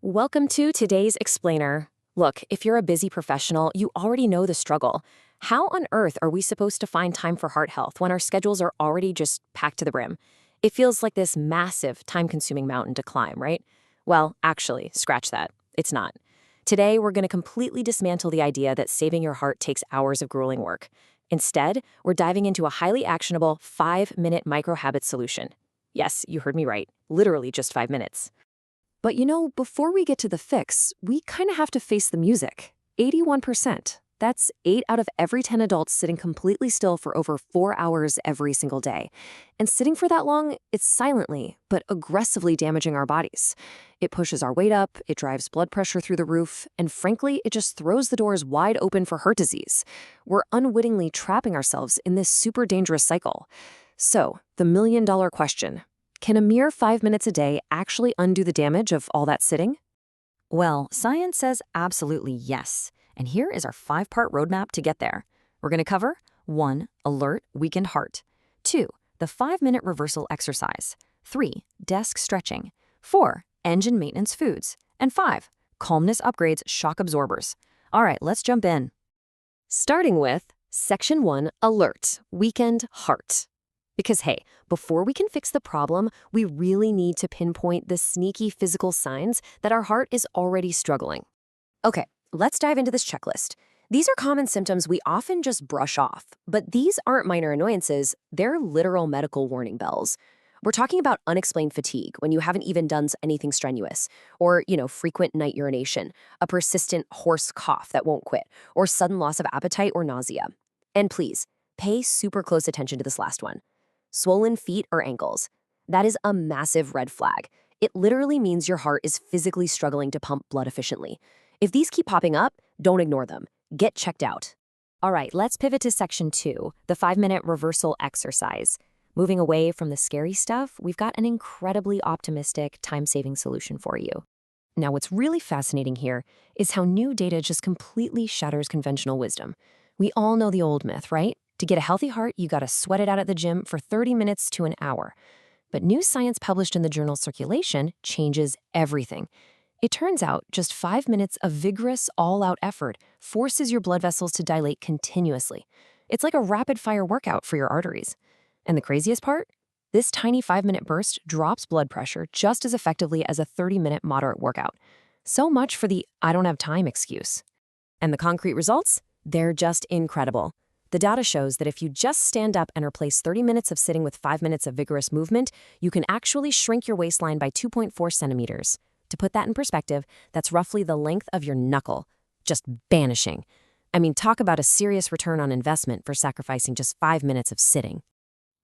Welcome to today's explainer. Look, if you're a busy professional, you already know the struggle. How on earth are we supposed to find time for heart health when our schedules are already just packed to the brim? It feels like this massive, time-consuming mountain to climb, right? Well, actually, scratch that. It's not. Today, we're going to completely dismantle the idea that saving your heart takes hours of grueling work. Instead, we're diving into a highly actionable 5-minute micro-habit solution. Yes, you heard me right. Literally just 5 minutes. But before we get to the fix, we kind of have to face the music. 81%. That's 8 out of every 10 adults sitting completely still for over 4 hours every single day. And sitting for that long, it's silently, but aggressively damaging our bodies. It pushes our weight up, it drives blood pressure through the roof, and frankly, it just throws the doors wide open for heart disease. We're unwittingly trapping ourselves in this super dangerous cycle. So, the million-dollar question. Can a mere 5 minutes a day actually undo the damage of all that sitting? Well, science says absolutely yes. And here is our 5-part roadmap to get there. We're going to cover 1. Alert, weakened heart. 2. The 5-minute reversal exercise. 3. Desk stretching. 4. Engine maintenance foods. And 5. Calmness upgrades shock absorbers. All right, let's jump in. Starting with Section 1, Alert, weakened heart. Because hey, before we can fix the problem, we really need to pinpoint the sneaky physical signs that our heart is already struggling. Okay, let's dive into this checklist. These are common symptoms we often just brush off, but these aren't minor annoyances, they're literal medical warning bells. We're talking about unexplained fatigue when you haven't even done anything strenuous, or, frequent night urination, a persistent hoarse cough that won't quit, or sudden loss of appetite or nausea. And please, pay super close attention to this last one. Swollen feet or ankles. That is a massive red flag. It literally means your heart is physically struggling to pump blood efficiently. If these keep popping up, don't ignore them. Get checked out. All right, let's pivot to Section 2, the 5-minute reversal exercise. Moving away from the scary stuff, we've got an incredibly optimistic, time-saving solution for you. Now, what's really fascinating here is how new data just completely shatters conventional wisdom. We all know the old myth, right? To get a healthy heart, you gotta sweat it out at the gym for 30 minutes to an hour. But new science published in the journal Circulation changes everything. It turns out just 5 minutes of vigorous, all-out effort forces your blood vessels to dilate continuously. It's like a rapid-fire workout for your arteries. And the craziest part? This tiny 5-minute burst drops blood pressure just as effectively as a 30-minute moderate workout. So much for the "I don't have time" excuse. And the concrete results? They're just incredible. The data shows that if you just stand up and replace 30 minutes of sitting with 5 minutes of vigorous movement, you can actually shrink your waistline by 2.4 centimeters. To put that in perspective, that's roughly the length of your knuckle. Just vanishing. I mean, talk about a serious return on investment for sacrificing just 5 minutes of sitting.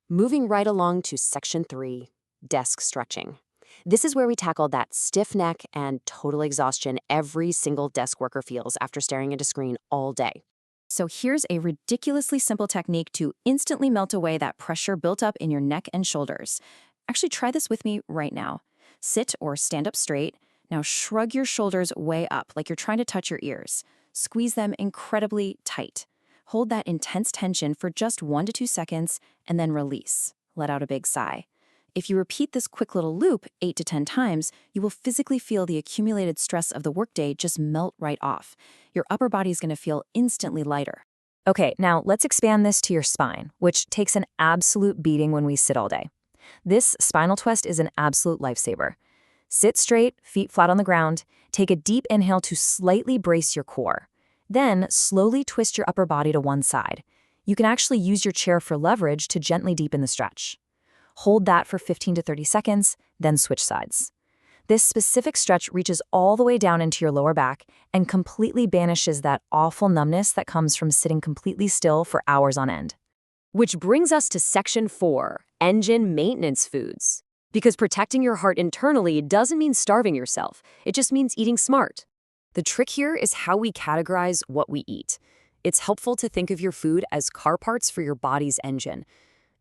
Moving right along to Section 3, desk stretching. This is where we tackle that stiff neck and total exhaustion every single desk worker feels after staring at a screen all day. So here's a ridiculously simple technique to instantly melt away that pressure built up in your neck and shoulders. Actually, try this with me right now. Sit or stand up straight. Now shrug your shoulders way up like you're trying to touch your ears. Squeeze them incredibly tight. Hold that intense tension for just 1 to 2 seconds and then release. Let out a big sigh. If you repeat this quick little loop 8 to 10 times, you will physically feel the accumulated stress of the workday just melt right off. Your upper body is going to feel instantly lighter. Okay, now let's expand this to your spine, which takes an absolute beating when we sit all day. This spinal twist is an absolute lifesaver. Sit straight, feet flat on the ground. Take a deep inhale to slightly brace your core. Then slowly twist your upper body to one side. You can actually use your chair for leverage to gently deepen the stretch. Hold that for 15 to 30 seconds, then switch sides. This specific stretch reaches all the way down into your lower back and completely banishes that awful numbness that comes from sitting completely still for hours on end. Which brings us to Section 4, engine maintenance foods. Because protecting your heart internally doesn't mean starving yourself, it just means eating smart. The trick here is how we categorize what we eat. It's helpful to think of your food as car parts for your body's engine.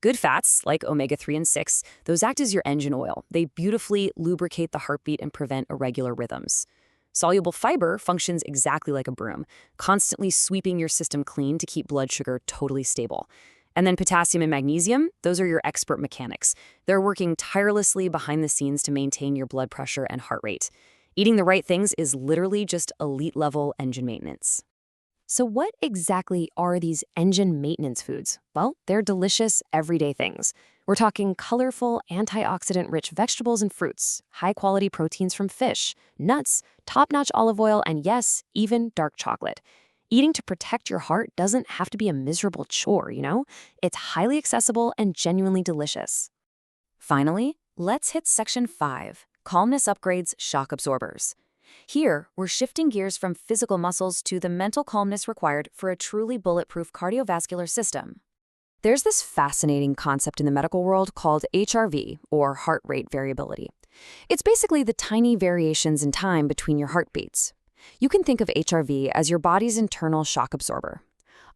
Good fats, like omega-3 and 6, those act as your engine oil. They beautifully lubricate the heartbeat and prevent irregular rhythms. Soluble fiber functions exactly like a broom, constantly sweeping your system clean to keep blood sugar totally stable. And then potassium and magnesium, those are your expert mechanics. They're working tirelessly behind the scenes to maintain your blood pressure and heart rate. Eating the right things is literally just elite-level engine maintenance. So what exactly are these engine maintenance foods? Well, they're delicious, everyday things. We're talking colorful, antioxidant-rich vegetables and fruits, high-quality proteins from fish, nuts, top-notch olive oil, and yes, even dark chocolate. Eating to protect your heart doesn't have to be a miserable chore, you know? It's highly accessible and genuinely delicious. Finally, let's hit Section 5, Calmness Upgrades Shock Absorbers. Here, we're shifting gears from physical muscles to the mental calmness required for a truly bulletproof cardiovascular system. There's this fascinating concept in the medical world called HRV, or heart rate variability. It's basically the tiny variations in time between your heartbeats. You can think of HRV as your body's internal shock absorber.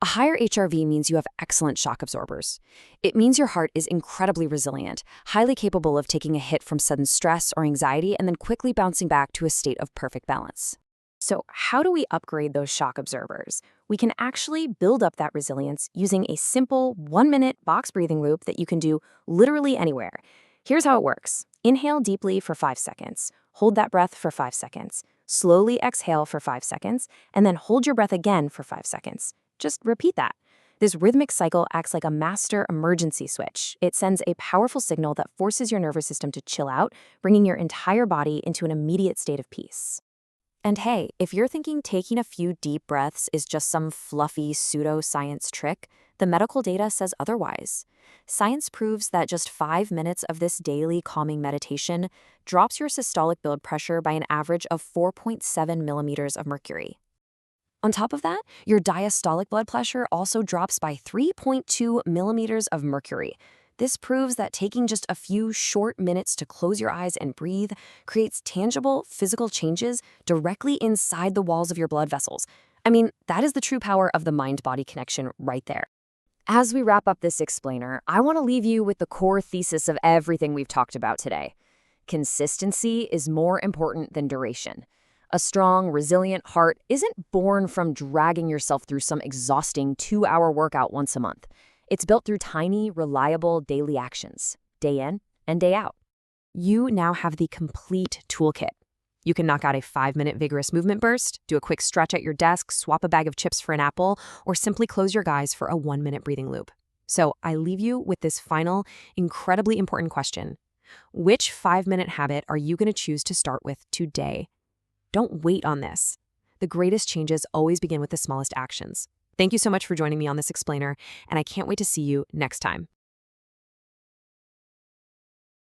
A higher HRV means you have excellent shock absorbers. It means your heart is incredibly resilient, highly capable of taking a hit from sudden stress or anxiety and then quickly bouncing back to a state of perfect balance. So, how do we upgrade those shock absorbers? We can actually build up that resilience using a simple 1-minute box breathing loop that you can do literally anywhere. Here's how it works. Inhale deeply for 5 seconds. Hold that breath for 5 seconds. Slowly exhale for 5 seconds, and then hold your breath again for 5 seconds. Just repeat that. This rhythmic cycle acts like a master emergency switch. It sends a powerful signal that forces your nervous system to chill out, bringing your entire body into an immediate state of peace. And hey, if you're thinking taking a few deep breaths is just some fluffy pseudoscience trick, the medical data says otherwise. Science proves that just 5 minutes of this daily calming meditation drops your systolic blood pressure by an average of 4.7 millimeters of mercury. On top of that, your diastolic blood pressure also drops by 3.2 millimeters of mercury. This proves that taking just a few short minutes to close your eyes and breathe creates tangible physical changes directly inside the walls of your blood vessels. I mean, that is the true power of the mind-body connection right there. As we wrap up this explainer, I want to leave you with the core thesis of everything we've talked about today. Consistency is more important than duration. A strong, resilient heart isn't born from dragging yourself through some exhausting 2-hour workout once a month. It's built through tiny, reliable daily actions, day in and day out. You now have the complete toolkit. You can knock out a 5-minute vigorous movement burst, do a quick stretch at your desk, swap a bag of chips for an apple, or simply close your eyes for a 1-minute breathing loop. So I leave you with this final, incredibly important question. Which 5-minute habit are you going to choose to start with today? Don't wait on this. The greatest changes always begin with the smallest actions. Thank you so much for joining me on this explainer, and I can't wait to see you next time.